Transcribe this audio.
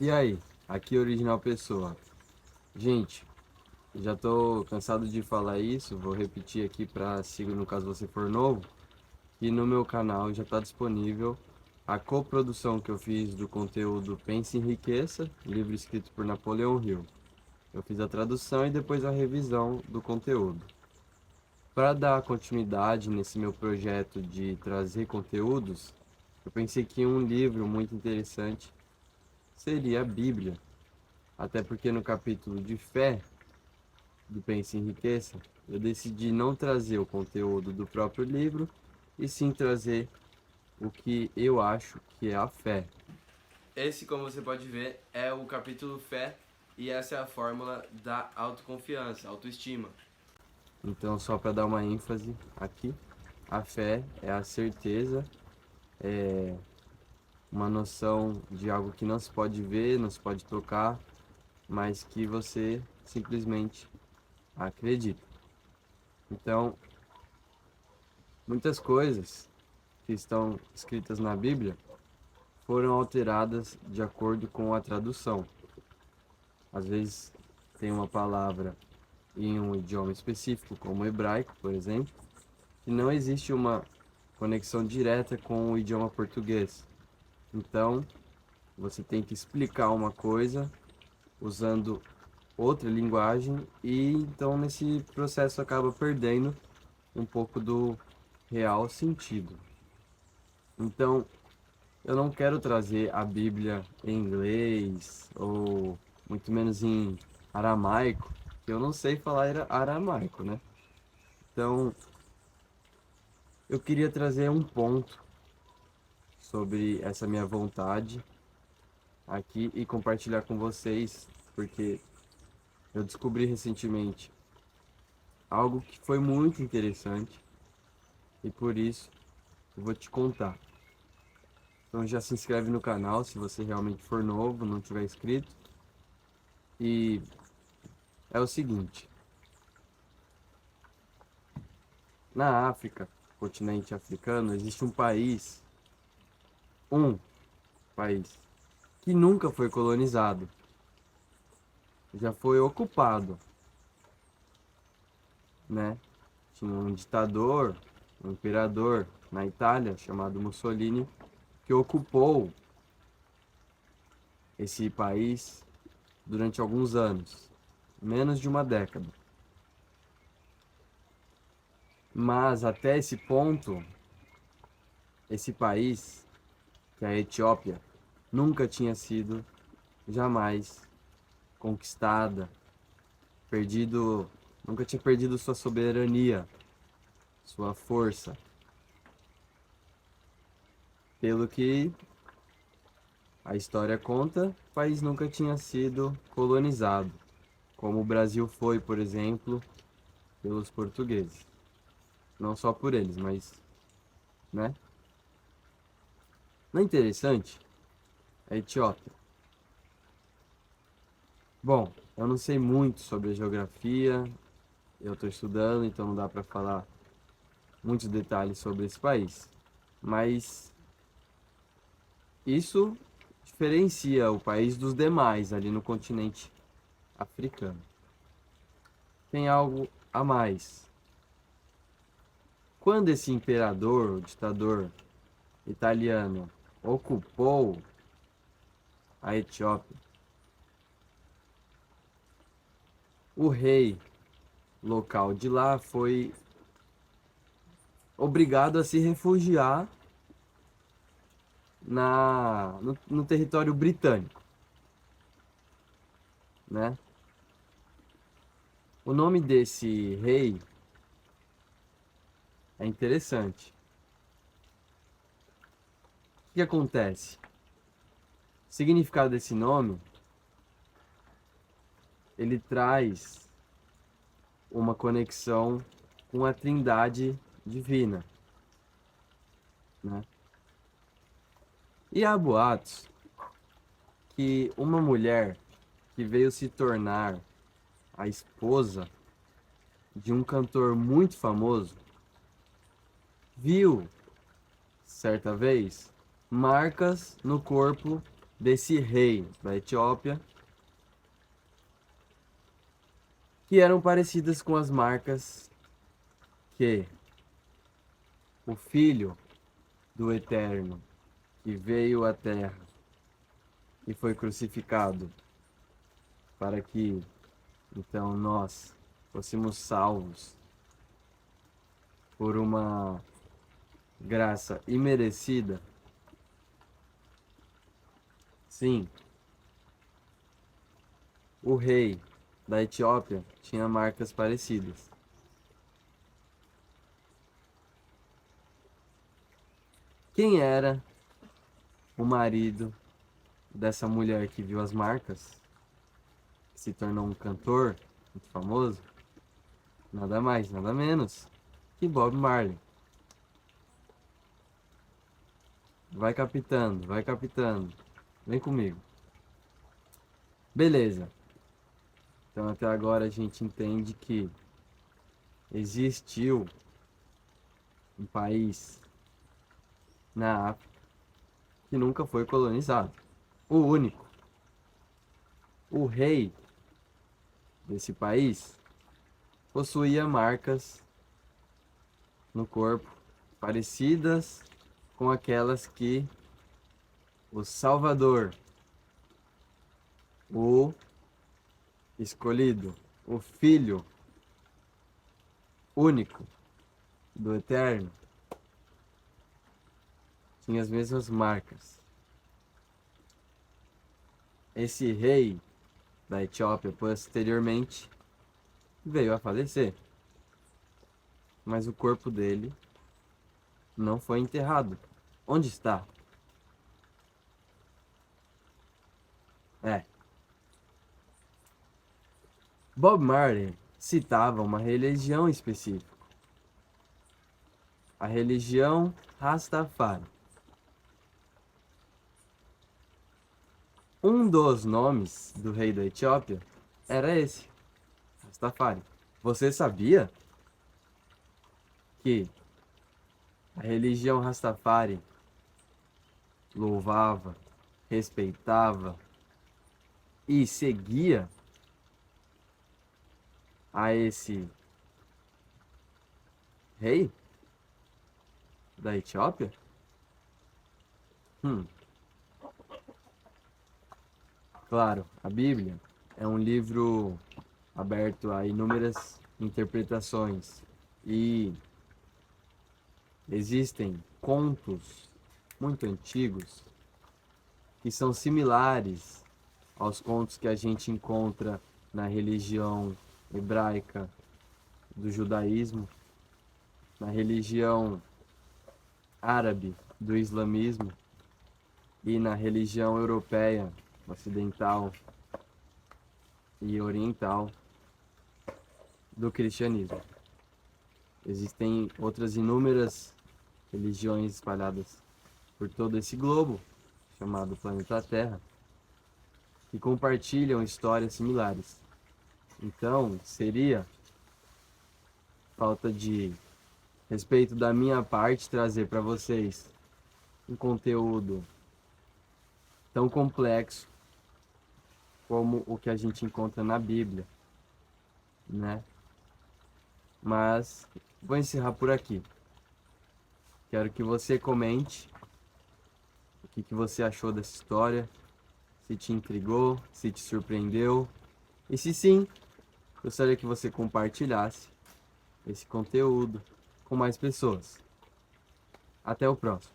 E aí, aqui é Original Pessoa. Gente, já tô cansado de falar isso, vou repetir aqui para seguir no caso você for novo, que no meu canal já está disponível a coprodução que eu fiz do conteúdo Pense e Enriqueça, livro escrito por Napoleão Hill. Eu fiz a tradução e depois a revisão do conteúdo. Para dar continuidade nesse meu projeto de trazer conteúdos, eu pensei que um livro muito interessante seria a Bíblia. Até porque no capítulo de fé do Pense e Enriqueça, eu decidi não trazer o conteúdo do próprio livro, e sim trazer o que eu acho que é a fé. Esse, como você pode ver, é o capítulo fé, e essa é a fórmula da autoconfiança, autoestima. Então, só para dar uma ênfase aqui, a fé é a certeza, é uma noção de algo que não se pode ver, não se pode tocar, mas que você simplesmente acredita. Então, muitas coisas que estão escritas na Bíblia foram alteradas de acordo com a tradução. Às vezes tem uma palavra em um idioma específico, como o hebraico, por exemplo, e não existe uma conexão direta com o idioma português. Então, você tem que explicar uma coisa usando outra linguagem, e então nesse processo acaba perdendo um pouco do real sentido. Então, eu não quero trazer a Bíblia em inglês ou muito menos em aramaico, que eu não sei falar aramaico, né? Então, eu queria trazer um ponto sobre essa minha vontade aqui e compartilhar com vocês, porque eu descobri recentemente algo que foi muito interessante e por isso eu vou te contar. Então já se inscreve no canal se você realmente for novo, não tiver inscrito. E é o seguinte, na África, continente africano, existe um país, que nunca foi colonizado, já foi ocupado, né? Tinha um ditador, um imperador na Itália, chamado Mussolini, que ocupou esse país durante alguns anos, menos de uma década. Mas até esse ponto, esse país, que é a Etiópia, nunca tinha sido jamais conquistada, perdido, nunca tinha perdido sua soberania, sua força. Pelo que a história conta, o país nunca tinha sido colonizado, como o Brasil foi, por exemplo, pelos portugueses. Não só por eles, mas, né? Não é interessante? A Etiópia. Bom, eu não sei muito sobre a geografia, eu estou estudando, então não dá para falar muitos detalhes sobre esse país. Mas isso diferencia o país dos demais ali no continente africano. Tem algo a mais. Quando esse imperador, o ditador italiano, ocupou a Etiópia, o rei local de lá foi obrigado a se refugiar no território britânico, né? O nome desse rei é interessante. O que acontece? O significado desse nome, ele traz uma conexão com a Trindade divina, né? E há boatos que uma mulher que veio se tornar a esposa de um cantor muito famoso viu, certa vez, marcas no corpo desse rei da Etiópia, que eram parecidas com as marcas que o Filho do Eterno, que veio à terra e foi crucificado para que então nós fôssemos salvos por uma graça imerecida. Sim, o rei da Etiópia tinha marcas parecidas. Quem era o marido dessa mulher que viu as marcas, que se tornou um cantor muito famoso? Nada mais, nada menos que Bob Marley. Vai captando, vai captando. Vem comigo. Beleza. Então até agora a gente entende que existiu um país na África que nunca foi colonizado. O único. O rei desse país possuía marcas no corpo parecidas com aquelas que o Salvador, o escolhido, o Filho único do Eterno, tinha as mesmas marcas. Esse rei da Etiópia posteriormente veio a falecer, mas o corpo dele não foi enterrado. Onde está? Bob Marley citava uma religião específica, a religião Rastafari. Um dos nomes do rei da Etiópia era esse, Rastafari. Você sabia que a religião Rastafari louvava, respeitava e seguia a esse rei da Etiópia? Claro, a Bíblia é um livro aberto a inúmeras interpretações e existem contos muito antigos que são similares aos contos que a gente encontra na religião hebraica do judaísmo, na religião árabe do islamismo e na religião europeia, ocidental e oriental do cristianismo. Existem outras inúmeras religiões espalhadas por todo esse globo, chamado planeta Terra, que compartilham histórias similares. Então, seria falta de respeito da minha parte trazer para vocês um conteúdo tão complexo como o que a gente encontra na Bíblia, né? Mas vou encerrar por aqui. Quero que você comente o que você achou dessa história, se te intrigou, se te surpreendeu. E se sim, gostaria que você compartilhasse esse conteúdo com mais pessoas. Até o próximo.